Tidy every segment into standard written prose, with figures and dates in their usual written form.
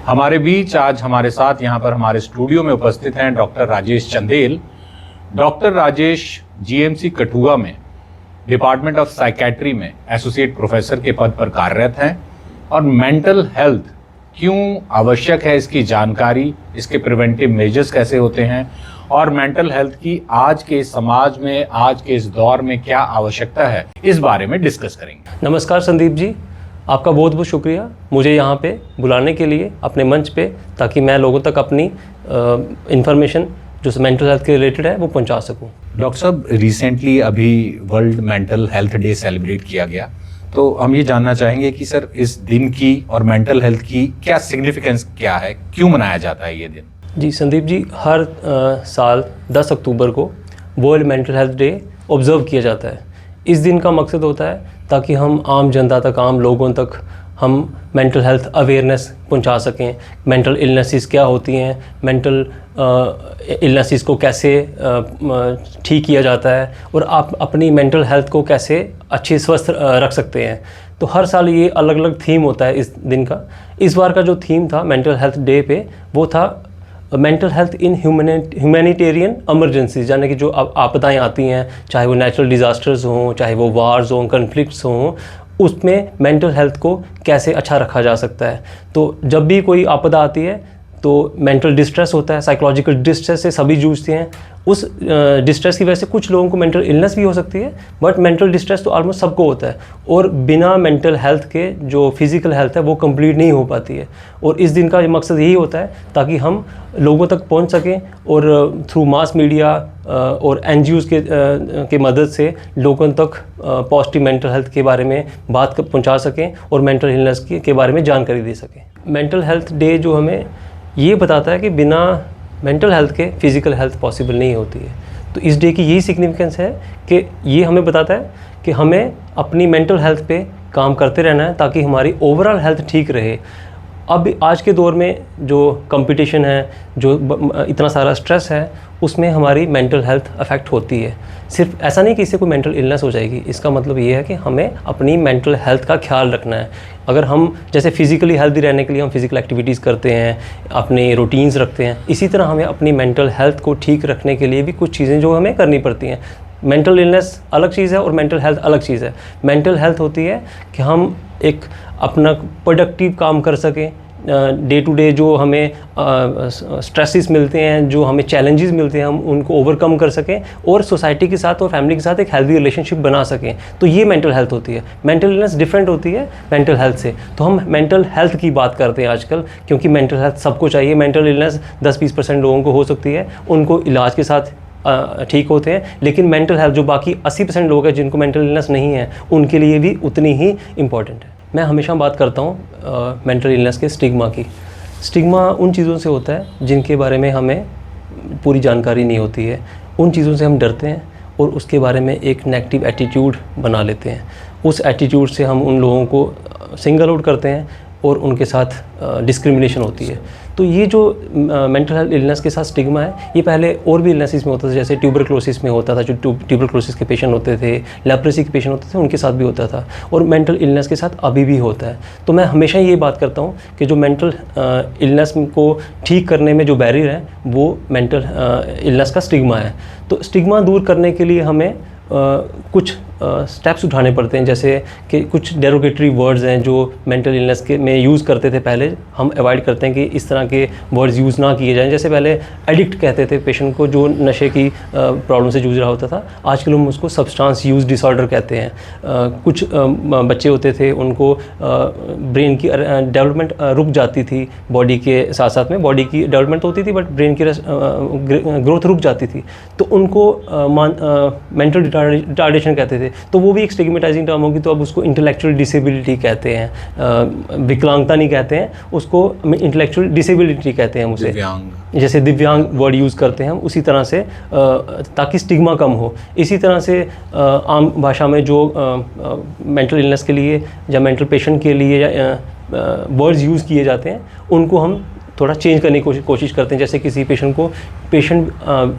हमारे बीच आज हमारे साथ यहाँ पर हमारे स्टूडियो में उपस्थित हैं doctor Rajesh Chandel. Doctor Rajesh GMC Kathua में डिपार्टमेंट ऑफ साइकेट्री में एसोसिएट प्रोफेसर के पद पर कार्यरत हैं और मेंटल हेल्थ क्यों आवश्यक है इसकी जानकारी, इसके प्रिवेंटिव मेजर्स कैसे होते हैं और मेंटल हेल्थ की आज के समाज में, आज के इस दौर में क्या आवश्यकता है, इस बारे में डिस्कस करेंगे। नमस्कार संदीप जी, आपका बहुत बहुत शुक्रिया मुझे यहाँ पे बुलाने के लिए अपने मंच पे, ताकि मैं लोगों तक अपनी इंफॉर्मेशन जो मेंटल हेल्थ के रिलेटेड है वो पहुँचा सकूँ। डॉक्टर साहब, रिसेंटली अभी world mental health day celebrate किया गया, तो हम ये जानना चाहेंगे कि सर इस दिन की और मेंटल हेल्थ की क्या सिग्निफिकेंस क्या है, क्यों मनाया जाता है ये दिन? जी संदीप जी, हर साल 10 अक्टूबर को world mental health day observe किया जाता है। इस दिन का मकसद होता है ताकि हम आम जनता तक, आम लोगों तक हम मेंटल हेल्थ अवेयरनेस पहुंचा सकें। मेंटल इलनेसेस क्या होती हैं, मेंटल इलनेसेस को कैसे ठीक किया जाता है और आप अपनी मेंटल हेल्थ को कैसे अच्छे स्वस्थ रख सकते हैं। तो हर साल ये अलग अलग थीम होता है इस दिन का। इस बार का जो थीम था मेंटल हेल्थ डे पे, वो था मेंटल हेल्थ इन ह्यूमैनिटेरियन एमरजेंसीज, यानी कि जो आपदाएं आती हैं, चाहे वो नेचुरल डिज़ास्टर्स हों, चाहे वो वार्स हों, कन्फ्लिक्ट्स हों, उसमें मेंटल हेल्थ को कैसे अच्छा रखा जा सकता है। तो जब भी कोई आपदा आती है तो मेंटल डिस्ट्रेस होता है, साइकोलॉजिकल डिस्ट्रेस से सभी जूझते हैं। उस डिस्ट्रेस की वजह से कुछ लोगों को मेंटल इलनेस भी हो सकती है, बट मेंटल डिस्ट्रेस तो ऑलमोस्ट सबको होता है और बिना मेंटल हेल्थ के जो फिज़िकल हेल्थ है वो कंप्लीट नहीं हो पाती है। और इस दिन का मकसद यही होता है ताकि हम लोगों तक पहुंच सकें और थ्रू मास मीडिया और NGOs के मदद से लोगों तक पॉजिटिव मेंटल हेल्थ के बारे में बात पहुँचा सकें और मेंटल इलनेस के बारे में जानकारी दे सकें। मेंटल हेल्थ डे जो हमें ये बताता है कि बिना मेंटल हेल्थ के फ़िज़िकल हेल्थ पॉसिबल नहीं होती है। तो इस डे की यही सिग्निफिकेंस है कि ये हमें बताता है कि हमें अपनी मेंटल हेल्थ पे काम करते रहना है ताकि हमारी ओवरऑल हेल्थ ठीक रहे। अब आज के दौर में जो कंपटीशन है, जो इतना सारा स्ट्रेस है, उसमें हमारी मेंटल हेल्थ अफेक्ट होती है। सिर्फ ऐसा नहीं कि इससे कोई मेंटल इलनेस हो जाएगी, इसका मतलब ये है कि हमें अपनी मेंटल हेल्थ का ख्याल रखना है। अगर हम जैसे फिज़िकली हेल्दी रहने के लिए हम फिज़िकल एक्टिविटीज़ करते हैं, अपने रूटीन्स रखते हैं, इसी तरह हमें अपनी मेंटल हेल्थ को ठीक रखने के लिए भी कुछ चीज़ें जो हमें करनी पड़ती हैं। मेंटल इलनेस अलग चीज़ है और मेंटल हेल्थ अलग चीज़ है। मेंटल हेल्थ होती है कि हम एक अपना प्रोडक्टिव काम कर सकें, डे टू डे जो हमें स्ट्रेसेस मिलते हैं, जो हमें चैलेंजेस मिलते हैं, हम उनको ओवरकम कर सकें और सोसाइटी के साथ और फैमिली के साथ एक हेल्दी रिलेशनशिप बना सकें। तो ये मेंटल हेल्थ होती है। मेंटल इलनेस डिफरेंट होती है मेंटल हेल्थ से। तो हम मेंटल हेल्थ की बात करते हैं आजकल, क्योंकि मेंटल हेल्थ सबको चाहिए। मेंटल इलनेस 10-20% लोगों को हो सकती है, उनको इलाज के साथ ठीक होते हैं, लेकिन मेंटल हेल्थ जो बाकी 80% लोग हैं जिनको मेंटल इलनेस नहीं है, उनके लिए भी उतनी ही इम्पॉर्टेंट है। मैं हमेशा बात करता हूँ मेंटल इलनेस के स्टिग्मा की। स्टिग्मा उन चीज़ों से होता है जिनके बारे में हमें पूरी जानकारी नहीं होती है, उन चीज़ों से हम डरते हैं और उसके बारे में एक नेगेटिव एटीट्यूड बना लेते हैं। उस एटीट्यूड से हम उन लोगों को सिंगल आउट करते हैं और उनके साथ डिस्क्रिमिनेशन होती है। तो ये जो मेंटल हेल्थ इलनेस के साथ स्टिग्मा है, ये पहले और भी इलनेसिस में होता था, जैसे ट्यूबरक्लोसिस में होता था। जो ट्यूबरक्लोसिस के पेशेंट होते थे, लेप्रेसी के पेशेंट होते थे, उनके साथ भी होता था और मेंटल इलनेस के साथ अभी भी होता है। तो मैं हमेशा ये बात करता हूँ कि जो मेंटल इलनेस को ठीक करने में जो बैरियर है वो मेंटल इलनेस का स्टिग्मा है। तो स्टिग्मा दूर करने के लिए हमें कुछ स्टेप्स उठाने पड़ते हैं, जैसे कि कुछ डेरोगेटरी वर्ड्स हैं जो मेंटल इलनेस के में यूज़ करते थे पहले, हम अवॉइड करते हैं कि इस तरह के वर्ड्स यूज़ ना किए जाएं। जैसे पहले एडिक्ट कहते थे पेशेंट को जो नशे की प्रॉब्लम से जूझ रहा होता था, आजकल हम उसको सब्सटेंस यूज़ डिसऑर्डर कहते हैं। कुछ बच्चे होते थे, उनको ब्रेन की डेवलपमेंट रुक जाती थी, बॉडी के साथ साथ में बॉडी की डेवलपमेंट होती थी बट ब्रेन की ग्रोथ रुक जाती थी, तो उनको मेंटल रिटार्डेशन कहते थे। तो वो भी एक स्टिग्मेटाइजिंग टर्म होगी, तो अब उसको इंटेलेक्चुअल डिसेबिलिटी कहते हैं। विकलांगता नहीं कहते हैं उसको, इंटेलेक्चुअल डिसेबिलिटी कहते हैं उसे। जैसे दिव्यांग वर्ड यूज़ करते हैं हम, उसी तरह से ताकि स्टिग्मा कम हो। इसी तरह से आम भाषा में जो मेंटल इलनेस के लिए या मेंटल पेशेंट के लिए वर्ड्स यूज़ किए जाते हैं, उनको हम थोड़ा चेंज करने की कोशिश करते हैं। जैसे किसी पेशेंट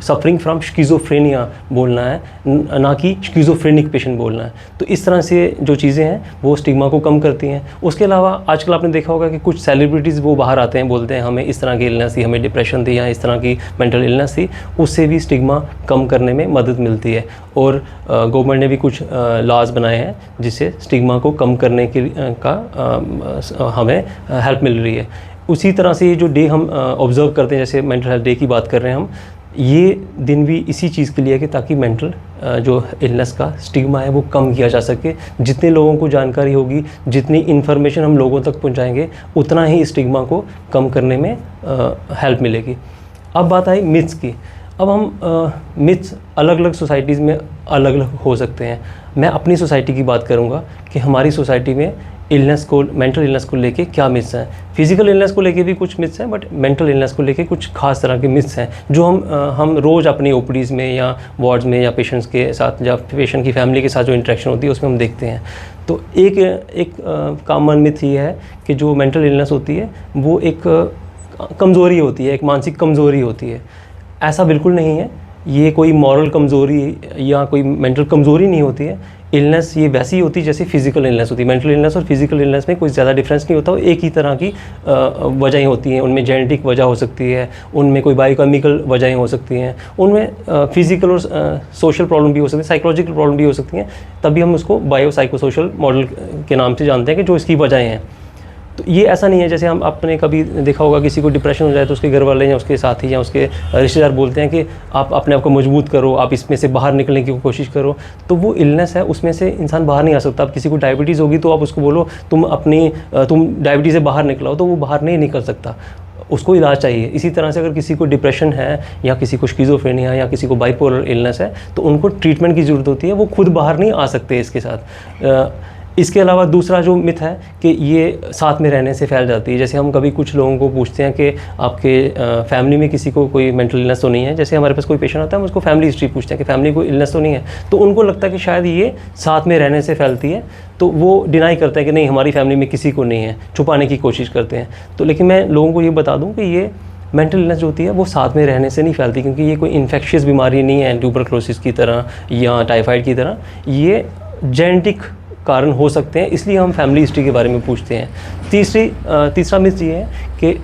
सफरिंग फ्रॉम स्किज़ोफ्रेनिया बोलना है, ना कि स्किज़ोफ्रेनिक पेशेंट बोलना है। तो इस तरह से जो चीज़ें हैं वो स्टिग्मा को कम करती हैं। उसके अलावा आजकल आपने देखा होगा कि कुछ सेलिब्रिटीज़ वो बाहर आते हैं, बोलते हैं हमें इस तरह की इलनेस थी, हमें डिप्रेशन थी या इस तरह की मेंटल इलनेस थी, उससे भी स्टिग्मा कम करने में मदद मिलती है। और गवर्नमेंट ने भी कुछ लॉज बनाए हैं जिससे स्टिग्मा को कम करने का हमें हेल्प मिल रही है। उसी तरह से ये जो डे हम ऑब्ज़र्व करते हैं, जैसे मेंटल हेल्थ डे की बात कर रहे हैं हम, ये दिन भी इसी चीज़ के लिए है कि ताकि मेंटल जो इलनेस का स्टिग्मा है वो कम किया जा सके। जितने लोगों को जानकारी होगी, जितनी इन्फॉर्मेशन हम लोगों तक पहुंचाएंगे, उतना ही स्टिग्मा को कम करने में हेल्प मिलेगी। अब बात आई मिथ्स की। अब हम मिथ्स अलग अलग सोसाइटीज़ में अलग अलग हो सकते हैं। मैं अपनी सोसाइटी की बात करूंगा कि हमारी सोसाइटी में मेंटल इलनेस को लेके क्या मिथ्स हैं। फिजिकल इलनेस को लेके भी कुछ मिथ्स हैं, बट मेंटल इलनेस को लेके कुछ खास तरह के मिथ्स हैं जो हम रोज़ अपनी ओपीडीज़ में या वार्ड्स में या पेशेंट्स के साथ या पेशेंट की फैमिली के साथ जो इंटरेक्शन होती है उसमें हम देखते हैं। तो एक कॉमन मिथ ये है कि जो मेंटल इलनेस होती है वो एक कमज़ोरी होती है, एक मानसिक कमज़ोरी होती है। ऐसा बिल्कुल नहीं है। ये कोई मॉरल कमज़ोरी या कोई मेंटल कमज़ोरी नहीं होती है। इलनेस ये वैसी होती है जैसे फिजिकल इलनेस होती है। मेंटल इलनेस और फिजिकल इलनेस में कोई ज़्यादा डिफरेंस नहीं होता, एक ही तरह की वजहें होती हैं। उनमें जेनेटिक वजह हो सकती है, उनमें कोई बायोकेमिकल वजहें हो सकती हैं, उनमें फिजिकल और सोशल प्रॉब्लम भी हो सकती है, साइकोलॉजिकल प्रॉब्लम भी हो सकती हैं। तभी हम उसको बायो साइकोसोशल मॉडल के नाम से जानते हैं कि जो इसकी वजहें हैं। तो ये ऐसा नहीं है जैसे हम आपने कभी देखा होगा किसी को डिप्रेशन हो जाए तो उसके घर वाले या उसके साथी या उसके रिश्तेदार बोलते हैं कि आप अपने आप को मजबूत करो, आप इसमें से बाहर निकलने की कोशिश करो। तो वो इलनेस है, उसमें से इंसान बाहर नहीं आ सकता। अब किसी को डायबिटीज़ होगी तो आप उसको बोलो तुम डायबिटीज़ से बाहर निकलाओ, तो वो बाहर नहीं निकल सकता, उसको इलाज चाहिए। इसी तरह से अगर किसी को डिप्रेशन है या किसी को स्किज़ोफ्रेनिया या किसी को बाइपोलर इलनेस है तो उनको ट्रीटमेंट की ज़रूरत होती है, वो खुद बाहर नहीं आ सकते इसके साथ। इसके अलावा दूसरा जो मिथ है कि ये साथ में रहने से फैल जाती है। जैसे हम कभी कुछ लोगों को पूछते हैं कि आपके फैमिली में किसी को कोई मेंटल इलनेस तो नहीं है। जैसे हमारे पास कोई पेशेंट आता है हम उसको फैमिली हिस्ट्री पूछते हैं कि फैमिली को इलनेस तो नहीं है, तो उनको लगता है कि शायद ये साथ में रहने से फैलती है, तो वो डिनाई करते हैं कि नहीं हमारी फैमिली में किसी को नहीं है, छुपाने की कोशिश करते हैं। तो लेकिन मैं लोगों को ये बता दूँ कि ये मेंटल इलनेस जो होती है वो साथ में रहने से नहीं फैलती, क्योंकि ये कोई इन्फेक्शियस बीमारी नहीं है ट्यूबरक्लोसिस की तरह या टाइफाइड की तरह। ये जेनेटिक कारण हो सकते हैं, इसलिए हम फैमिली हिस्ट्री के बारे में पूछते हैं। तीसरा मिथ ये है कि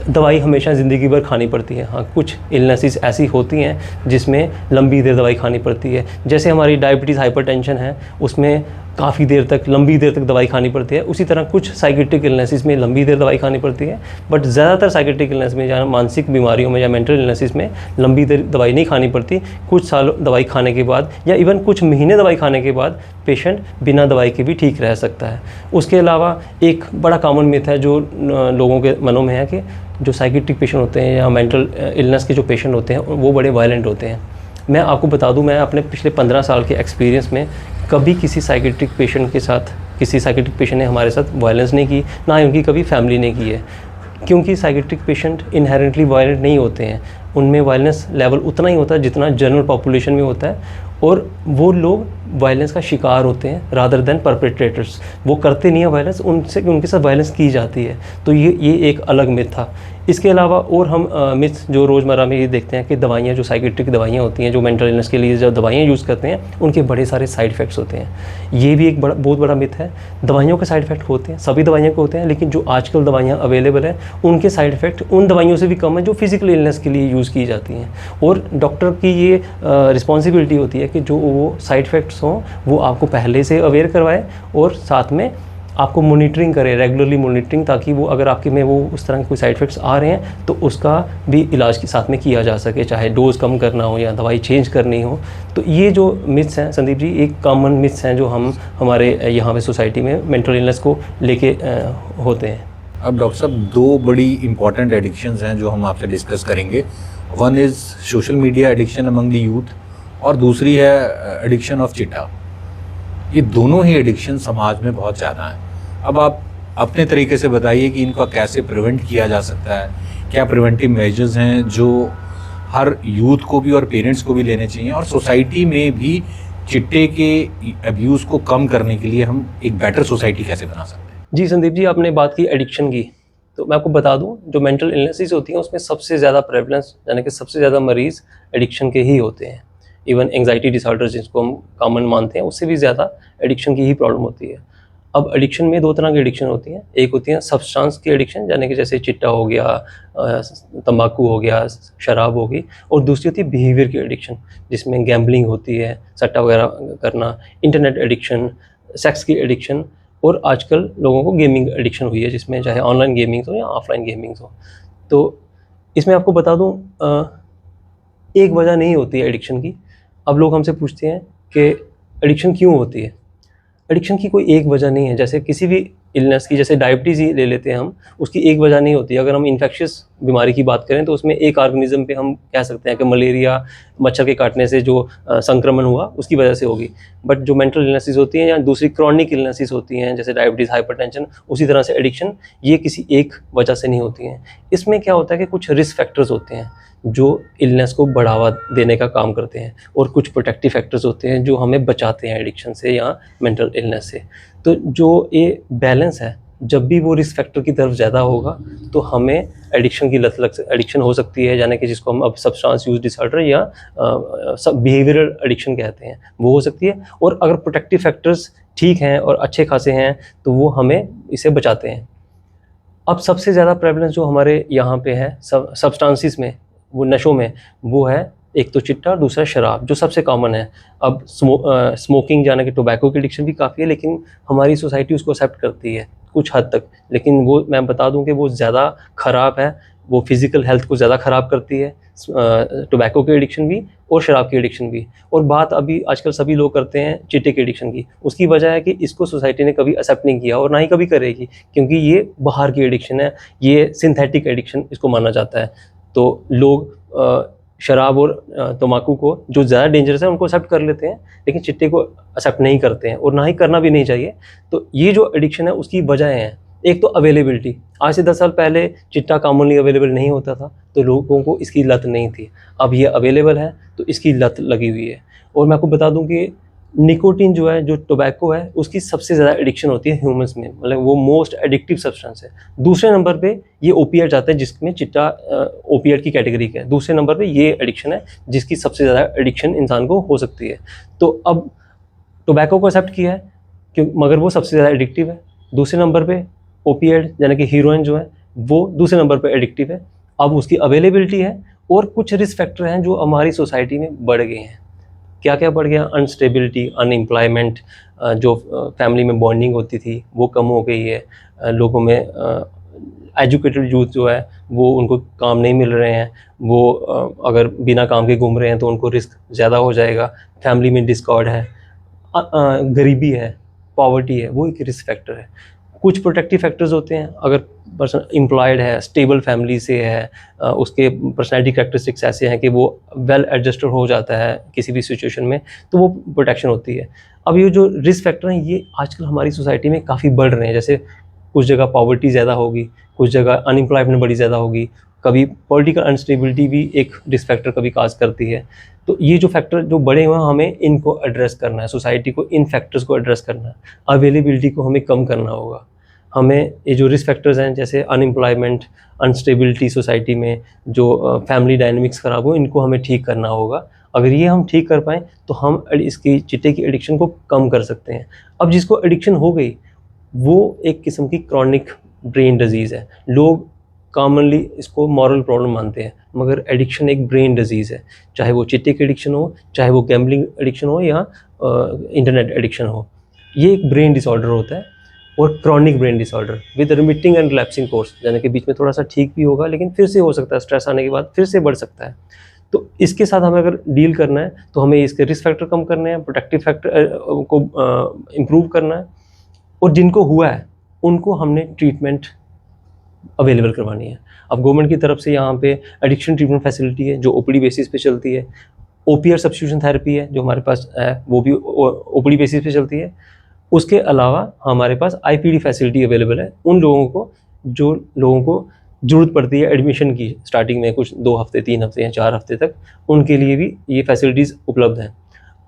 दवाई हमेशा ज़िंदगी भर खानी पड़ती है। हाँ, कुछ इलनेसेस ऐसी होती हैं जिसमें लंबी देर दवाई खानी पड़ती है। जैसे हमारी डायबिटीज़, हाइपरटेंशन है, उसमें काफ़ी देर तक, लंबी देर तक दवाई खानी पड़ती है। उसी तरह कुछ साइकेट्रिक इलनेसेस में लंबी देर दवाई खानी पड़ती है, बट ज़्यादातर साइकेट्रिक इलनेस में या मानसिक बीमारियों में या मेंटल इलनेसेस में लंबी देर दवाई नहीं खानी पड़ती। कुछ साल दवाई खाने के बाद या इवन कुछ महीने दवाई खाने के बाद पेशेंट बिना दवाई के भी ठीक रह सकता है। उसके अलावा एक बड़ा कॉमन मिथ है जो लोगों के मनों में है कि जो साइकेट्रिक पेशेंट होते हैं या मेंटल इलनेस के जो पेशेंट होते हैं वो बड़े वायलेंट होते हैं। मैं आपको बता दूं, मैं अपने पिछले 15 साल के एक्सपीरियंस में कभी किसी साइकेट्रिक पेशेंट के साथ, किसी साइकेट्रिक पेशेंट ने हमारे साथ वायलेंस नहीं की, ना ही उनकी कभी फैमिली ने की है। क्योंकि साइकेट्रिक पेशेंट इनहेरेंटली वायलेंट नहीं होते हैं, उनमें वायलेंस लेवल उतना ही होता है जितना जनरल पॉपुलेशन में होता है, और वो लोग वायलेंस का शिकार होते हैं रादर देन परपेट्रेटर्स। वो करते नहीं है वायलेंस, उनके साथ वायलेंस की जाती है। तो ये एक अलग मिथ था। इसके अलावा और हम मिथ जो रोज़मर्रा में ये देखते हैं कि दवाइयाँ, जो साइकेट्रिक दवाइयाँ होती हैं, जो मेंटल इलनेस के लिए जो दवाइयाँ यूज़ करते हैं, उनके बड़े सारे साइड इफ़ेक्ट्स होते हैं। ये भी एक बहुत बड़ा मिथ है। दवाइयों के साइड इफ़ेक्ट होते हैं, सभी दवाइयों के होते हैं, लेकिन जो आजकल दवाइयाँ अवेलेबल हैं उनके साइड इफ़ेक्ट उन दवाइयों से भी कम है जो फिजिकल इलनेस के लिए यूज़ की जाती हैं। और डॉक्टर की ये रिस्पॉन्सिबिलिटी होती है कि जो वो साइड इफ़ेक्ट्स हों वो आपको पहले से अवेयर करवाए और साथ में आपको मॉनिटरिंग करें, रेगुलरली मॉनिटरिंग, ताकि वो अगर आपके में वो उस तरह के कोई साइड इफ़ेक्ट्स आ रहे हैं तो उसका भी इलाज के साथ में किया जा सके, चाहे डोज़ कम करना हो या दवाई चेंज करनी हो। तो ये जो मिथ्स हैं संदीप जी, एक कॉमन मिथ्स हैं जो हमारे यहाँ पे सोसाइटी में मेंटल इलनेस को लेके होते हैं। अब डॉक्टर साहब, दो बड़ी इंपॉर्टेंट एडिक्शंस हैं जो हम आपसे डिस्कस करेंगे। One is social media addiction among the youth और दूसरी है एडिक्शन ऑफ चिट्टा। ये दोनों ही एडिक्शन समाज में बहुत ज़्यादा हैं। अब आप अपने तरीके से बताइए कि इनका कैसे प्रिवेंट किया जा सकता है, क्या प्रिवेंटिव मेजर्स हैं जो हर यूथ को भी और पेरेंट्स को भी लेने चाहिए, और सोसाइटी में भी चिट्टे के अब्यूज़ को कम करने के लिए हम एक बेटर सोसाइटी कैसे बना सकते हैं? जी संदीप जी, आपने बात की एडिक्शन की, तो मैं आपको बता दूं, जो मेंटल इलनेसेस होती हैं उसमें सबसे ज़्यादा प्रेवलेंस यानी कि सबसे ज़्यादा मरीज़ एडिक्शन के ही होते हैं। इवन एंग्जाइटी डिसऑर्डर जिसको हम कॉमन मानते हैं, उससे भी ज़्यादा एडिक्शन की ही प्रॉब्लम होती है। अब एडिक्शन में दो तरह की एडिक्शन होती हैं। एक होती है सब्सटेंस की एडिक्शन, यानी कि जैसे चिट्टा हो गया, तंबाकू हो गया, शराब हो गई, और दूसरी होती है बिहेवियर की एडिक्शन, जिसमें गैम्बलिंग होती है, सट्टा वगैरह करना, इंटरनेट एडिक्शन, सेक्स की एडिक्शन, और आजकल लोगों को गेमिंग एडिक्शन हुई है, जिसमें चाहे ऑनलाइन गेमिंग्स हो या ऑफलाइन गेमिंग्स हो। तो इसमें आपको बता दूं, एक वजह नहीं होती है एडिक्शन की। अब लोग हमसे पूछते हैं कि एडिक्शन क्यों होती है। एडिक्शन की कोई एक वजह नहीं है। जैसे किसी भी इलनेस की, जैसे डायबिटीज़ ही ले लेते हैं हम, उसकी एक वजह नहीं होती। अगर हम इन्फेक्शियस बीमारी की बात करें तो उसमें एक ऑर्गेनिज्म पे हम कह सकते हैं कि मलेरिया, मच्छर के काटने से जो संक्रमण हुआ उसकी वजह से होगी। बट जो मेंटल इलनेसेस होती हैं या दूसरी क्रॉनिक इलनेसेस होती हैं, जैसे डायबिटीज़, हाइपरटेंशन, उसी तरह से एडिक्शन, ये किसी एक वजह से नहीं होती हैं। इसमें क्या होता है कि कुछ रिस्क फैक्टर्स होते हैं जो इलनेस को बढ़ावा देने का काम करते हैं, और कुछ प्रोटेक्टिव फैक्टर्स होते हैं जो हमें बचाते हैं एडिक्शन से या मेंटल इलनेस से। तो जो ये बैलेंस है, जब भी वो रिस्क फैक्टर की तरफ ज़्यादा होगा तो हमें एडिक्शन की लत एडिक्शन हो सकती है, यानी कि जिसको हम अब सब्सटेंस यूज डिसऑर्डर या सब बिहेवियरल एडिक्शन कहते हैं, वो हो सकती है। और अगर प्रोटेक्टिव फैक्टर्स ठीक हैं और अच्छे खासे हैं तो वो हमें इसे बचाते हैं। अब सबसे ज़्यादा प्रेवलेंस जो हमारे यहाँ पे है सब्सटेंसेस में, वो नशों में, वो है एक तो चिट्टा और दूसरा शराब, जो सबसे कॉमन है। अब स्मोकिंग यानी कि टोबैको की एडिक्शन भी काफ़ी है, लेकिन हमारी सोसाइटी उसको एक्सेप्ट करती है कुछ हद तक। लेकिन वो मैं बता दूं कि वो ज़्यादा ख़राब है, वो फिज़िकल हेल्थ को ज़्यादा ख़राब करती है, टोबैको की एडिक्शन भी और शराब की एडिक्शन भी। और बात अभी आजकल सभी लोग करते हैं चिट्टे की एडिक्शन की। उसकी वजह है कि इसको सोसाइटी ने कभी एक्सेप्ट नहीं किया और ना ही कभी करेगी, क्योंकि ये बाहर की एडिक्शन है, ये सिंथेटिक एडिक्शन इसको माना जाता है। तो लोग शराब और तम्बाकू को, जो ज़्यादा डेंजरस है, उनको एक्सेप्ट कर लेते हैं, लेकिन चिट्टे को एक्सेप्ट नहीं करते हैं, और ना ही करना भी नहीं चाहिए। तो ये जो एडिक्शन है उसकी वजह हैं। एक तो अवेलेबिलिटी। आज से 10 साल पहले चिट्टा कॉमनली अवेलेबल नहीं होता था, तो लोगों को इसकी लत नहीं थी। अब ये अवेलेबल है तो इसकी लत लगी हुई है। और मैं आपको बता दूं कि निकोटीन जो है, जो टोबैको है, उसकी सबसे ज़्यादा एडिक्शन होती है ह्यूमंस में, मतलब वो मोस्ट एडिक्टिव सब्सटेंस है। दूसरे नंबर पे ये ओपिएट आता है, जिसमें चिट्टा ओपिएट की कैटेगरी का है। दूसरे नंबर पे ये एडिक्शन है जिसकी सबसे ज़्यादा एडिक्शन इंसान को हो सकती है। तो अब टोबैको को एक्सेप्ट किया है मगर वो सबसे ज़्यादा एडिक्टिव है। दूसरे नंबर पे ओपिएट यानी कि हीरोइन जो है, वो दूसरे नंबर पे एडिक्टिव है। अब उसकी अवेलेबिलिटी है, और कुछ रिस्क फैक्टर हैं जो हमारी सोसाइटी में बढ़ गए हैं। क्या क्या बढ़ गया? अनस्टेबिलिटी, अनएम्प्लॉयमेंट, जो फैमिली में बॉन्डिंग होती थी वो कम हो गई है। लोगों में एजुकेटेड यूथ जो है वो, उनको काम नहीं मिल रहे हैं, वो अगर बिना काम के घूम रहे हैं तो उनको रिस्क ज़्यादा हो जाएगा। फैमिली में डिस्कॉर्ड है, गरीबी है, पॉवर्टी है, वो एक रिस्क फैक्टर है। कुछ प्रोटेक्टिव फैक्टर्स होते हैं। अगर पर्सन एम्प्लॉयड है, स्टेबल फैमिली से है, उसके पर्सनैलिटी कैरेक्टरिस्टिक्स ऐसे हैं कि वो वेल एडजस्टेड हो जाता है किसी भी सिचुएशन में, तो वो प्रोटेक्शन होती है। अब ये जो रिस्क फैक्टर हैं ये आजकल हमारी सोसाइटी में काफ़ी बढ़ रहे हैं। जैसे कुछ जगह पॉवर्टी ज़्यादा होगी, कुछ जगह अनएम्प्लॉयमेंट बड़ी ज़्यादा होगी, कभी पॉलिटिकल अनस्टेबिलिटी भी एक रिस्क फैक्टर कभी काज करती है। तो ये जो फैक्टर जो बड़े हुए हैं, हमें इनको एड्रेस करना है, सोसाइटी को इन फैक्टर्स को एड्रेस करना है। अवेलेबिलिटी को हमें कम करना होगा। हमें ये जो रिस्क फैक्टर्स हैं, जैसे अनएम्प्लॉयमेंट, अनस्टेबिलिटी सोसाइटी में, जो फैमिली डायनेमिक्स ख़राब हो, इनको हमें ठीक करना होगा। अगर ये हम ठीक कर पाएँ तो हम इसकी चिट्टे की एडिक्शन को कम कर सकते हैं। अब जिसको एडिक्शन हो गई वो एक किस्म की क्रॉनिक ब्रेन डिजीज़ है। लोग कॉमनली इसको मॉरल प्रॉब्लम मानते हैं, मगर एडिक्शन एक ब्रेन डिजीज़ है। चाहे वो चिट्टे की एडिक्शन हो, चाहे वो गैम्बलिंग एडिक्शन हो, या इंटरनेट एडिक्शन हो, ये एक ब्रेन डिसऑर्डर होता है। और chronic brain disorder with remitting and relapsing course, यानी कि बीच में थोड़ा सा ठीक भी होगा लेकिन फिर से हो सकता है, स्ट्रेस आने के बाद फिर से बढ़ सकता है। तो इसके साथ हमें अगर डील करना है तो हमें इसके रिस्क फैक्टर कम करने हैं, प्रोटेक्टिव फैक्टर को इम्प्रूव करना है, और जिनको हुआ है उनको हमने ट्रीटमेंट अवेलेबल करवानी है। अब गवर्नमेंट की तरफ से यहाँ पे एडिक्शन ट्रीटमेंट फैसिलिटी है जो ओपीडी बेसिस पे चलती है। ओपीआर सब्स्टिट्यूशन थेरेपी है जो हमारे पास है, वो भी ओपीडी बेसिस पे चलती है। उसके अलावा हमारे पास आईपीडी फैसिलिटी अवेलेबल है उन लोगों को, जो लोगों को ज़रूरत पड़ती है एडमिशन की स्टार्टिंग में, कुछ 2 हफ्ते, 3 हफ्ते या 4 हफ्ते तक, उनके लिए भी ये फैसिलिटीज़ उपलब्ध हैं।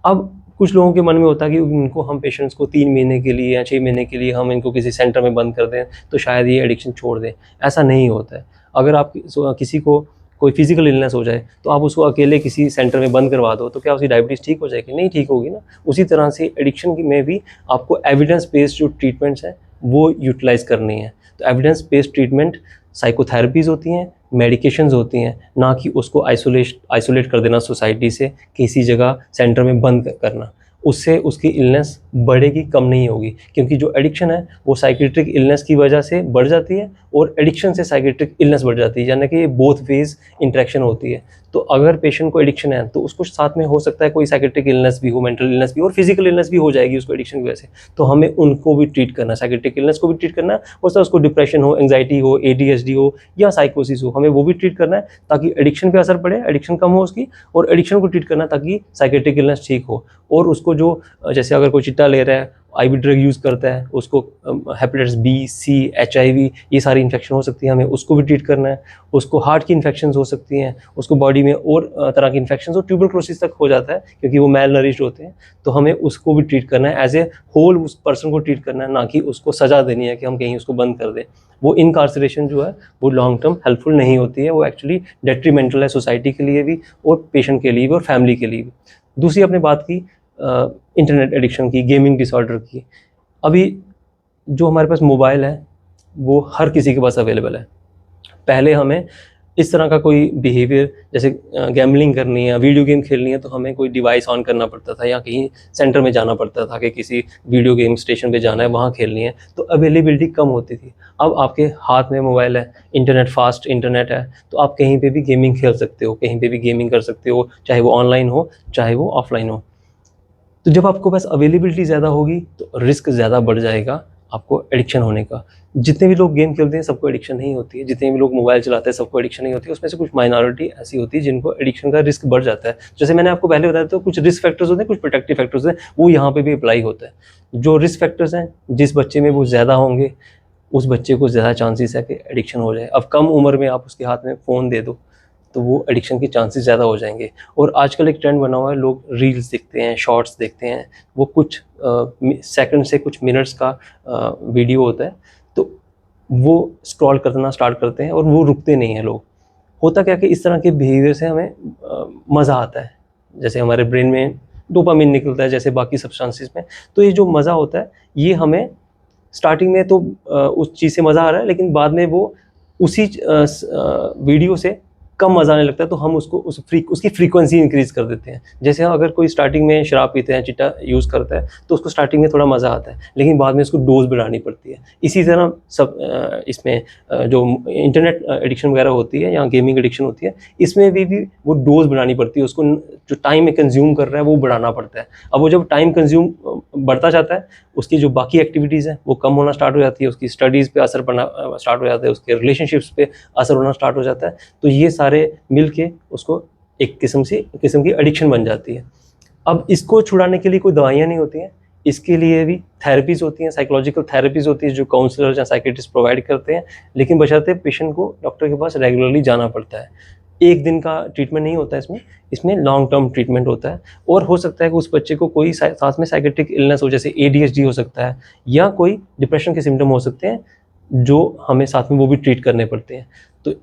अब कुछ लोगों के मन में होता है कि उनको हम पेशेंट्स को 3 महीने के लिए या 6 महीने के लिए हम इनको किसी सेंटर में बंद कर दें तो शायद ये एडिक्शन छोड़ दें। ऐसा नहीं होता है। अगर आप किसी को कोई फिजिकल इलनेस हो जाए तो आप उसको अकेले किसी सेंटर में बंद करवा दो तो क्या उसकी डायबिटीज़ ठीक हो जाएगी? नहीं ठीक होगी ना। उसी तरह से एडिक्शन में भी आपको एविडेंस बेस्ड जो ट्रीटमेंट्स हैं वो यूटिलाइज़ करनी है। तो एविडेंस बेस्ड ट्रीटमेंट साइकोथेरेपीज़ होती हैं, मेडिकेशंस होती हैं, ना कि उसको आइसोलेट कर देना सोसाइटी से, किसी जगह सेंटर में बंद करना। उससे उसकी इलनेस बढ़ेगी, कम नहीं होगी। क्योंकि जो एडिक्शन है वो साइकेट्रिक इलनेस की वजह से बढ़ जाती है और एडिक्शन से साइकेट्रिक इलनेस बढ़ जाती है, यानी कि बोथ वेज इंटरेक्शन होती है। तो अगर पेशेंट को एडिक्शन है तो उसको साथ में हो सकता है कोई साइकेट्रिक इलनेस भी हो, मेंटल इलनेस भी, और फिजिकल इलनेस भी हो जाएगी उसको एडिक्शन की वजह से। तो हमें उनको भी ट्रीट करना है, साइकेट्रिक इलनेस को भी ट्रीट करना है, हो सकता है उसको डिप्रेशन हो, एंग्जाइटी हो, ADHD हो या साइकोसिस हो, हमें वो भी ट्रीट करना है ताकि एडिक्शन पे असर पड़े, एडिक्शन कम हो उसकी, और एडिक्शन को ट्रीट करना ताकि साइकेट्रिक इलनेस ठीक हो। और उसको जो जैसे अगर कोई चिट्टा ले रहा है, IV ड्रग यूज़ करता है, उसको हेपेटाइटिस B, C, HIV ये सारी इन्फेक्शन हो सकती है, हमें उसको भी ट्रीट करना है। उसको हार्ट की इन्फेक्शंस हो सकती हैं, उसको बॉडी में और तरह की इन्फेक्शंस और ट्यूबरक्लोसिस तक हो जाता है क्योंकि वो मेल नरिश्ड होते हैं। तो हमें उसको भी ट्रीट करना है, एज ए होल उस पर्सन को ट्रीट करना है, ना कि उसको सज़ा देनी है कि हम कहीं उसको बंद कर दें। वो इनकार्सरेशन जो है वो लॉन्ग टर्म हेल्पफुल नहीं होती है, वो एक्चुअली डेट्रीमेंटल है सोसाइटी के लिए भी और पेशेंट के लिए भी और फैमिली के लिए भी। दूसरी आपने बात की इंटरनेट एडिक्शन की, गेमिंग डिसऑर्डर की। अभी जो हमारे पास मोबाइल है वो हर किसी के पास अवेलेबल है। पहले हमें इस तरह का कोई बिहेवियर, जैसे गैम्बलिंग करनी है, वीडियो गेम खेलनी है, तो हमें कोई डिवाइस ऑन करना पड़ता था या कहीं सेंटर में जाना पड़ता था कि किसी वीडियो गेम स्टेशन पे जाना है, वहाँ खेलनी है, तो अवेलेबिलिटी कम होती थी। अब आपके हाथ में मोबाइल है, इंटरनेट, फास्ट इंटरनेट है, तो आप कहीं पे भी गेमिंग खेल सकते हो, कहीं पे भी गेमिंग कर सकते हो, चाहे वो ऑनलाइन हो चाहे वो ऑफलाइन हो। तो जब आपको पास अवेलेबिलिटी ज़्यादा होगी तो रिस्क ज़्यादा बढ़ जाएगा आपको एडिक्शन होने का। जितने भी लोग गेम खेलते हैं सबको एडिक्शन नहीं होती है, जितने भी लोग मोबाइल चलाते हैं सबको एडिक्शन नहीं होती है। उसमें से कुछ माइनॉरिटी ऐसी होती है जिनको एडिक्शन का रिस्क बढ़ जाता है। जैसे मैंने आपको पहले बताया, तो कुछ रिस्क फैक्टर्स होते हैं, कुछ प्रोटेक्टिव फैक्टर्स हैं, वो यहाँ पे भी अप्लाई होता है। जो रिस्क फैक्टर्स हैं, जिस बच्चे में वो ज़्यादा होंगे उस बच्चे को ज़्यादा चांसेस है कि एडिक्शन हो जाए। अब कम उम्र में आप उसके हाथ में फ़ोन दे दो तो वो एडिक्शन के चांसेस ज़्यादा हो जाएंगे। और आजकल एक ट्रेंड बना हुआ है, लोग रील्स देखते हैं, शॉर्ट्स देखते हैं, वो कुछ सेकंड से कुछ मिनट्स का वीडियो होता है, तो वो स्क्रॉल करना स्टार्ट करते हैं और वो रुकते नहीं हैं लोग। होता क्या कि इस तरह के बिहेवियर से हमें मज़ा आता है, जैसे हमारे ब्रेन में डोपामिन निकलता है जैसे बाकी सब्सटेंसेस में। तो ये जो मज़ा होता है ये हमें स्टार्टिंग में तो उस चीज़ से मज़ा आ रहा है, लेकिन बाद में वो उसी वीडियो से कम मज़ा आने लगता है, तो हम उसको उसकी फ्रीक्वेंसी इंक्रीज़ कर देते हैं। जैसे अगर कोई स्टार्टिंग में शराब पीते हैं, चिट्टा यूज़ करता है, तो उसको स्टार्टिंग में थोड़ा मज़ा आता है, लेकिन बाद में उसको डोज बढ़ानी पड़ती है। इसी तरह सब इसमें जो इंटरनेट एडिक्शन वगैरह होती है या गेमिंग एडिक्शन होती है, इसमें भी वो डोज बढ़ानी पड़ती है, उसको जो टाइम में कंज्यूम कर रहा है वो बढ़ाना पड़ता है। अब वो जब टाइम कंज्यूम बढ़ता जाता है, उसकी जो बाकी एक्टिविटीज़ हैं वो कम होना स्टार्ट हो जाती है, उसकी स्टडीज़ पे असर पड़ना स्टार्ट हो जाता है, उसके रिलेशनशिप्स पे असर होना स्टार्ट हो जाता है। तो ये सारे मिलके उसको एक किस्म की एडिक्शन बन जाती है। अब इसको छुड़ाने के लिए कोई दवाइयाँ नहीं होती हैं, इसके लिए भी थेरेपीज़ होती हैं, साइकोलॉजिकल थेरेपीज़ होती है जो काउंसलर्स या साइकियाट्रिस्ट प्रोवाइड करते हैं, लेकिन बशर्ते पेशेंट को डॉक्टर के पास रेगुलरली जाना पड़ता है। एक दिन का ट्रीटमेंट नहीं होता है इसमें लॉन्ग टर्म ट्रीटमेंट होता है। और हो सकता है कि उस बच्चे को कोई साथ में साइकेट्रिक इलनेस हो, जैसे ADHD हो सकता है या कोई डिप्रेशन के सिम्टम हो सकते हैं, जो हमें साथ में वो भी ट्रीट करने पड़ते हैं। तो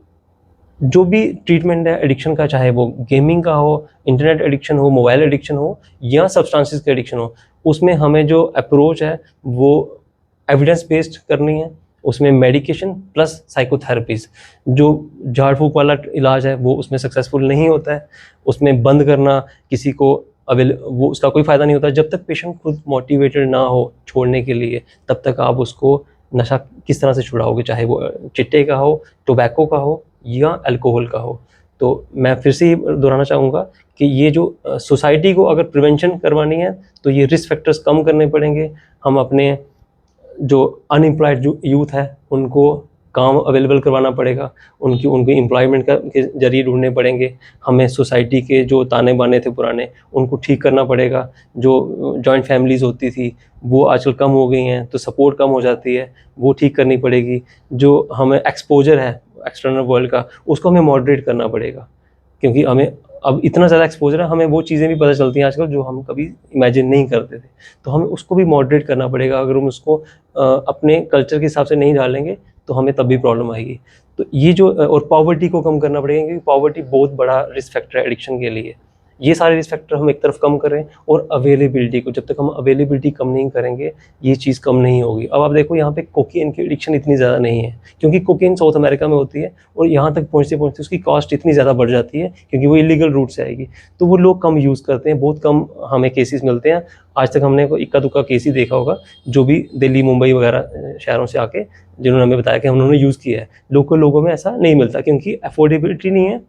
जो भी ट्रीटमेंट है एडिक्शन का, चाहे वो गेमिंग का हो, इंटरनेट एडिक्शन हो, मोबाइल एडिक्शन हो या सब्सटेंसेस का एडिक्शन हो, उसमें हमें जो अप्रोच है वो एविडेंस बेस्ड करनी है। उसमें मेडिकेशन प्लस साइकोथेरेपीज़, जो झाड़ फूक वाला इलाज है वो उसमें सक्सेसफुल नहीं होता है। उसमें बंद करना किसी को वो उसका कोई फ़ायदा नहीं होता। जब तक पेशेंट खुद मोटिवेटेड ना हो छोड़ने के लिए, तब तक आप उसको नशा किस तरह से छुड़ाओगे, चाहे वो चिट्टे का हो, टोबैको का हो या अल्कोहल का हो। तो मैं फिर से ये दोहराना चाहूँगा कि ये जो सोसाइटी को अगर प्रिवेंशन करवानी है तो ये रिस्क फैक्टर्स कम करने पड़ेंगे। हम अपने जो अनएम्प्लॉयड जो यूथ है उनको काम अवेलेबल करवाना पड़ेगा, उनको एम्प्लॉयमेंट के जरिए ढूंढने पड़ेंगे। हमें सोसाइटी के जो ताने बाने थे पुराने उनको ठीक करना पड़ेगा। जो जॉइंट फैमिलीज़ होती थी वो आजकल कम हो गई हैं, तो सपोर्ट कम हो जाती है, वो ठीक करनी पड़ेगी। जो हमें एक्सपोजर है एक्सटर्नल वर्ल्ड का, उसको हमें मॉडरेट करना पड़ेगा, क्योंकि हमें अब इतना ज़्यादा एक्सपोजर है, हमें वो चीज़ें भी पता चलती हैं आजकल जो हम कभी इमेजिन नहीं करते थे। तो हमें उसको भी मॉडरेट करना पड़ेगा। अगर हम उसको अपने कल्चर के हिसाब से नहीं डालेंगे तो हमें तब भी प्रॉब्लम आएगी। तो ये जो और पॉवर्टी को कम करना पड़ेगा, क्योंकि पॉवर्टी बहुत बड़ा रिस्क फैक्टर है एडिक्शन के लिए। ये सारे रिस्क फैक्टर हम एक तरफ कम करें, और अवेलेबिलिटी को, जब तक हम अवेलेबिलिटी कम नहीं करेंगे ये चीज़ कम नहीं होगी। अब आप देखो यहाँ पे कोकीन की एडिक्शन इतनी ज़्यादा नहीं है, क्योंकि कोकीन साउथ अमेरिका में होती है और यहाँ तक पहुँचते पहुँचते उसकी कॉस्ट इतनी ज़्यादा बढ़ जाती है, क्योंकि वो इलीगल रूट से आएगी। तो वो लोग कम यूज़ करते हैं, बहुत कम हमें केसेस मिलते हैं। आज तक हमने कोई इक्का दुक्का केस ही देखा होगा, जो भी दिल्ली मुंबई वगैरह शहरों से आके जिन्होंने हमें बताया कि उन्होंने यूज़ किया है। लोकल लोगों में ऐसा नहीं मिलता, क्योंकि अफोर्डेबिलिटी नहीं है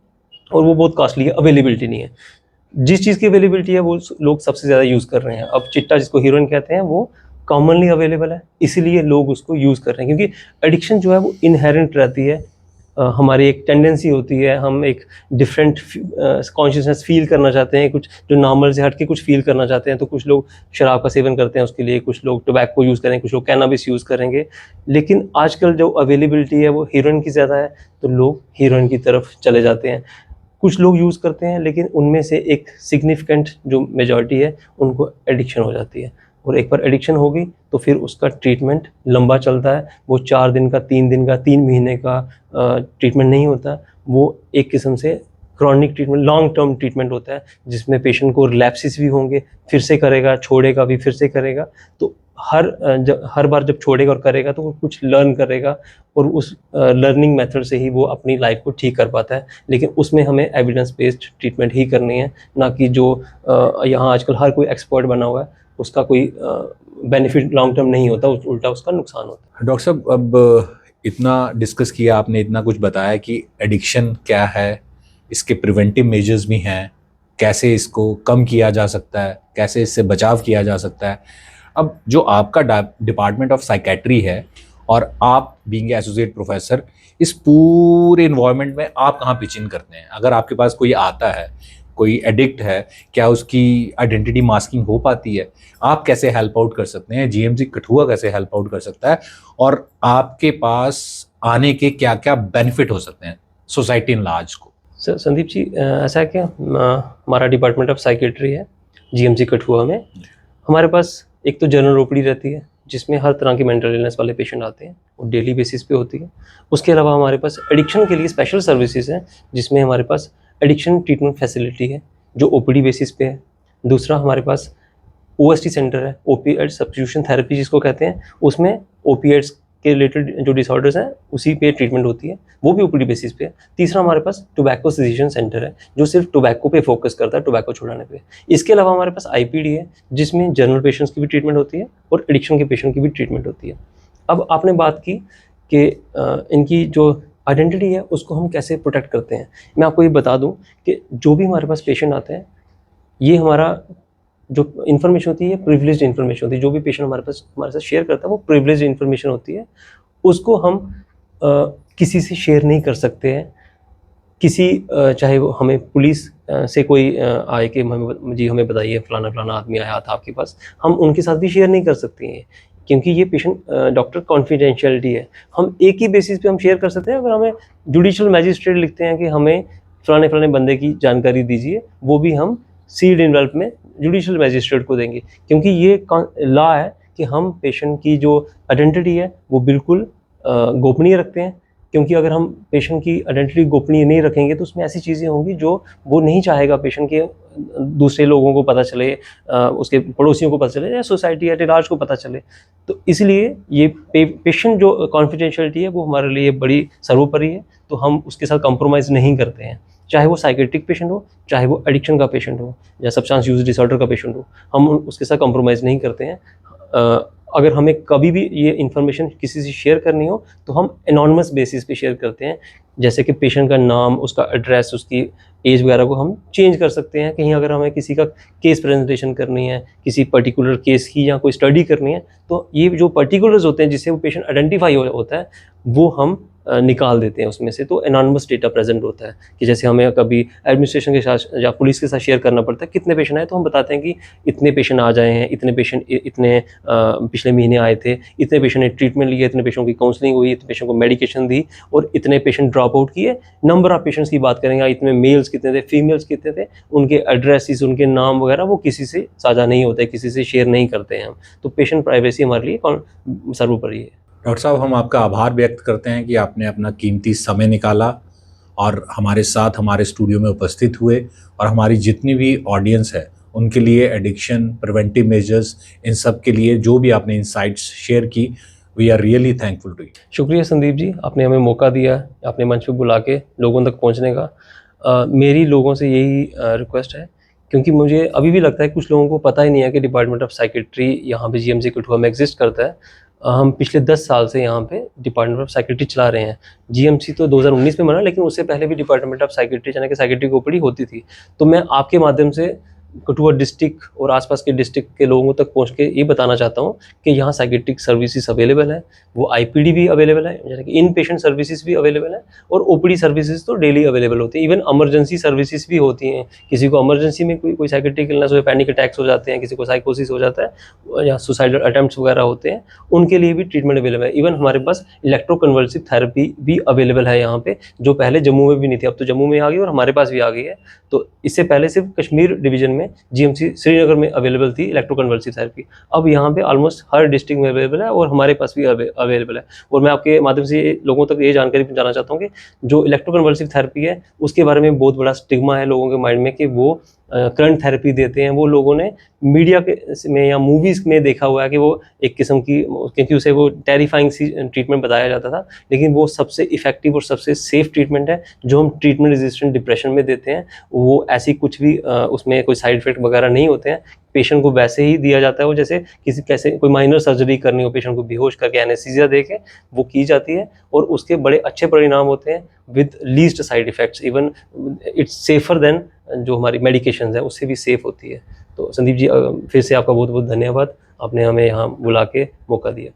और वो बहुत कॉस्टली है, अवेलेबिलिटी नहीं है। जिस चीज़ की अवेलेबिलिटी है वो लोग सबसे ज़्यादा यूज़ कर रहे हैं। अब चिट्टा, जिसको हीरोइन कहते हैं, वो कॉमनली अवेलेबल है, इसीलिए लोग उसको यूज़ कर रहे हैं। क्योंकि एडिक्शन जो है वो इनहेरेंट रहती है, हमारी एक टेंडेंसी होती है, हम एक डिफरेंट कॉन्शियसनेस फील करना चाहते हैं, कुछ जो नॉर्मल से हट के कुछ फील करना चाहते हैं। तो कुछ लोग शराब का सेवन करते हैं उसके लिए, कुछ लोग टोबैको यूज़ करेंगे, कुछ लोग कैनाबिस यूज़ करेंगे। लेकिन आजकल जो अवेलेबिलिटी है वो हीरोइन की ज़्यादा है, तो लोग हीरोइन की तरफ चले जाते हैं। कुछ लोग यूज़ करते हैं, लेकिन उनमें से एक सिग्निफिकेंट जो मेजॉरिटी है उनको एडिक्शन हो जाती है। और एक बार एडिक्शन होगी तो फिर उसका ट्रीटमेंट लंबा चलता है। वो 4 दिन का, 3 दिन का, 3 महीने का ट्रीटमेंट नहीं होता। वो एक किस्म से chronic treatment, long term treatment होता है, जिसमें पेशेंट को रिलैप्सिस भी होंगे, फिर से करेगा, छोड़ेगा भी, फिर से करेगा। तो हर बार जब छोड़ेगा और करेगा तो वो कुछ लर्न करेगा, और उस लर्निंग मेथड से ही वो अपनी लाइफ को ठीक कर पाता है। लेकिन उसमें हमें एविडेंस बेस्ड ट्रीटमेंट ही करनी है, ना कि जो यहाँ आजकल हर कोई एक्सपर्ट बना हुआ है, उसका कोई बेनिफिट लॉन्ग टर्म नहीं होता, उल्टा उसका नुकसान होता है। डॉक्टर साहब, अब इतना डिस्कस किया आपने, इतना कुछ बताया कि एडिक्शन क्या है, इसके प्रिवेंटिव मेजर्स भी हैं, कैसे इसको कम किया जा सकता है, कैसे इससे बचाव किया जा सकता है। अब जो आपका डिपार्टमेंट ऑफ साइकेट्री है और आप बीइंग एसोसिएट प्रोफेसर, इस पूरे इन्वायरमेंट में आप कहाँ पिच इन करते हैं? अगर आपके पास कोई आता है, कोई एडिक्ट है, क्या उसकी आइडेंटिटी मास्किंग हो पाती है? आप कैसे हेल्प आउट कर सकते हैं? जीएमसी कठुआ कैसे हेल्प आउट कर सकता है? और आपके पास आने के क्या क्या बेनिफिट हो सकते हैं सोसाइटी इन लार्ज को? सर संदीप जी, ऐसा है कि हमारा डिपार्टमेंट ऑफ साइकेट्री है जीएमसी कठुआ में। हमारे पास एक तो जनरल ओपीडी रहती है, जिसमें हर तरह के मेंटल इलनेस वाले पेशेंट आते हैं और डेली बेसिस पे होती है। उसके अलावा हमारे पास एडिक्शन के लिए स्पेशल सर्विसेज हैं, जिसमें हमारे पास एडिक्शन ट्रीटमेंट फैसिलिटी है जो ओपीडी बेसिस पे है। दूसरा हमारे पास ओएसटी सेंटर है, ओपिएट सब्स्टिट्यूशन थेरेपी जिसको कहते हैं। उसमें ओपिएट्स के रिलेटेड जो डिसऑर्डर्स हैं उसी पे ट्रीटमेंट होती है, वो भी ओपीडी बेसिस पे है। तीसरा हमारे पास टोबैको सेसेशन सेंटर है, जो सिर्फ टोबैको पे फोकस करता है, टोबैको छुड़ाने पे। इसके अलावा हमारे पास आईपीडी है, जिसमें जनरल पेशेंट्स की भी ट्रीटमेंट होती है और एडिक्शन के पेशेंट की भी ट्रीटमेंट होती है। अब आपने बात की कि इनकी जो आइडेंटिटी है उसको हम कैसे प्रोटेक्ट करते हैं। मैं आपको ये बता दूं कि जो भी हमारे पास पेशेंट आते हैं, ये हमारा जो इन्फॉर्मेशन होती है प्रिविलेज्ड इन्फॉर्मेशन होती है। जो भी पेशेंट हमारे साथ शेयर करता है वो प्रिविलेज्ड इन्फॉर्मेशन होती है, उसको हम किसी से शेयर नहीं कर सकते हैं। चाहे वो हमें पुलिस से कोई आए कि जी हमें बताइए फलाना फलाना आदमी आया था आपके पास, हम उनके साथ भी शेयर नहीं कर सकते हैं, क्योंकि ये पेशेंट डॉक्टर कॉन्फिडेंशियलिटी है। हम एक ही बेसिस पे हम शेयर कर सकते हैं। अगर हमें जुडिशियल मैजिस्ट्रेट लिखते हैं कि हमें फलाने बंदे की जानकारी दीजिए, वो भी हम सील्ड एनवेलप में जुडिशियल मैजिस्ट्रेट को देंगे, क्योंकि ये लॉ है कि हम पेशेंट की जो आइडेंटिटी है वो बिल्कुल गोपनीय रखते हैं। क्योंकि अगर हम पेशेंट की आइडेंटिटी गोपनीय नहीं रखेंगे तो उसमें ऐसी चीज़ें होंगी जो वो नहीं चाहेगा पेशेंट के दूसरे लोगों को पता चले, उसके पड़ोसियों को पता चले, या सोसाइटी एट लार्ज को पता चले। तो इसलिए ये पेशेंट जो कॉन्फिडेंशियलिटी है वो हमारे लिए बड़ी सर्वोपरि है, तो हम उसके साथ कॉम्प्रोमाइज़ नहीं करते हैं। चाहे वो साइकेट्रिक पेशेंट हो, चाहे वो एडिक्शन का पेशेंट हो, या सब्सटेंस यूज डिसऑर्डर का पेशेंट हो, हम उसके साथ कॉम्प्रोमाइज़ नहीं करते हैं। अगर हमें कभी भी ये इन्फॉर्मेशन किसी से शेयर करनी हो तो हम एनॉनिमस बेसिस पे शेयर करते हैं। जैसे कि पेशेंट का नाम, उसका एड्रेस, उसकी एज वगैरह को हम चेंज कर सकते हैं। कहीं अगर हमें किसी का केस प्रेजेंटेशन करनी है, किसी पर्टिकुलर केस की या कोई स्टडी करनी है, तो ये जो पर्टिकुलर्स होते हैं जिससे वो पेशेंट आइडेंटिफाई होता है, वो हम निकाल देते हैं उसमें से। तो एनॉनिमस डेटा प्रेजेंट होता है कि जैसे हमें कभी एडमिनिस्ट्रेशन के साथ या पुलिस के साथ शेयर करना पड़ता है कितने पेशेंट आए, तो हम बताते हैं कि इतने पेशेंट आ जाए हैं, इतने पेशेंट इतने पिछले महीने आए थे, इतने पेशेंट ने ट्रीटमेंट लिया, इतने पेशेंट की काउंसलिंग हुई, इतने पेशेंट को मेडिकेशन दी और इतने पेशेंट ड्रॉप आउट किए। नंबर ऑफ पेशेंट्स की बात करेंगे, इतने मेल्स कितने थे, फीमेल्स कितने थे, उनके एड्रेसेस, उनके नाम वगैरह वो किसी से साझा नहीं होता है, किसी से शेयर नहीं करते हैं हम। तो पेशेंट प्राइवेसी हमारे लिए सर्वोपरि है। डॉक्टर साहब, हम आपका आभार व्यक्त करते हैं कि आपने अपना कीमती समय निकाला और हमारे साथ हमारे स्टूडियो में उपस्थित हुए, और हमारी जितनी भी ऑडियंस है उनके लिए एडिक्शन प्रिवेंटिव मेजर्स, इन सब के लिए जो भी आपने इंसाइट्स शेयर की, we are really thankful to you. शुक्रिया संदीप जी, आपने हमें मौका दिया अपने मंच पे बुला के लोगों तक पहुंचने का। मेरी लोगों से यही रिक्वेस्ट है, क्योंकि मुझे अभी भी लगता है कुछ लोगों को पता ही नहीं है कि डिपार्टमेंट ऑफ साइकेट्री यहाँ पे जीएमसी कठुआ में एग्जिस्ट करता है। हम पिछले 10 साल से यहाँ पे डिपार्टमेंट ऑफ साइकेट्री चला रहे हैं। जीएमसी तो 2019 में बना, लेकिन उससे पहले भी डिपार्टमेंट ऑफ साइकेट्री यानी कि साइकेट्री ओपीडी होती थी। तो मैं आपके माध्यम से कठुआ डिस्ट्रिक्ट और आसपास के डिस्ट्रिक्ट के लोगों तक पहुंच के ये बताना चाहता हूँ कि यहाँ साइकेट्रिक सर्विसेज अवेलेबल है, वो आईपीडी भी अवेलेबल है, यानी कि इन पेशेंट सर्विसेज भी अवेलेबल है, और ओपीडी सर्विसेज तो डेली अवेलेबल होती है। इवन इमरजेंसी सर्विसेज भी होती हैं, किसी को इमरजेंसी में कोई साइकेट्रिक इलनेस हो, पैनिक अटैक्स हो जाते हैं, किसी को साइकोसिस हो जाता है या सुसाइडल अटेम्प्ट्स वगैरह होते हैं, उनके लिए भी ट्रीटमेंट अवेलेबल है। इवन हमारे पास इलेक्ट्रोकन्वल्सिव थेरेपी भी अवेलेबल है यहाँ पे, जो पहले जम्मू में भी नहीं थी, अब तो जम्मू में आ गई और हमारे पास भी आ गई है। तो इससे पहले सिर्फ कश्मीर डिवीजन में जीएमसी श्रीनगर में अवेलेबल थी इलेक्ट्रोकन्वल्सिव थेरेपी, अब यहाँ पे ऑलमोस्ट हर डिस्ट्रिक्ट में अवेलेबल है और हमारे पास भी अवेलेबल है। और मैं आपके माध्यम से लोगों तक ये जानकारी पहुंचाना चाहता हूँ कि जो इलेक्ट्रोकन्वल्सिव थेरेपी है उसके बारे में बहुत बड़ा स्टिग्मा है लोगों के माइंड में कि वो करंट थेरेपी देते हैं। वो लोगों ने मीडिया के में या मूवीज़ में देखा हुआ है कि वो एक किस्म की, क्योंकि उसे वो टेरिफाइंग सी ट्रीटमेंट बताया जाता था, लेकिन वो सबसे इफेक्टिव और सबसे सेफ ट्रीटमेंट है जो हम ट्रीटमेंट रेजिस्टेंट डिप्रेशन में देते हैं। वो ऐसी कुछ भी उसमें कोई साइड इफेक्ट वगैरह नहीं होते हैं। पेशेंट को वैसे ही दिया जाता है, वो जैसे कैसे कोई माइनर सर्जरी करनी हो, पेशेंट को बेहोश करके एनेस्थीसिया देके वो की जाती है, और उसके बड़े अच्छे परिणाम होते हैं with least side effects. Even it's safer than जो हमारी मेडिकेशन है उससे भी सेफ होती है। तो संदीप जी, फिर से आपका बहुत बहुत धन्यवाद, आपने हमें यहाँ बुला के मौका दिया।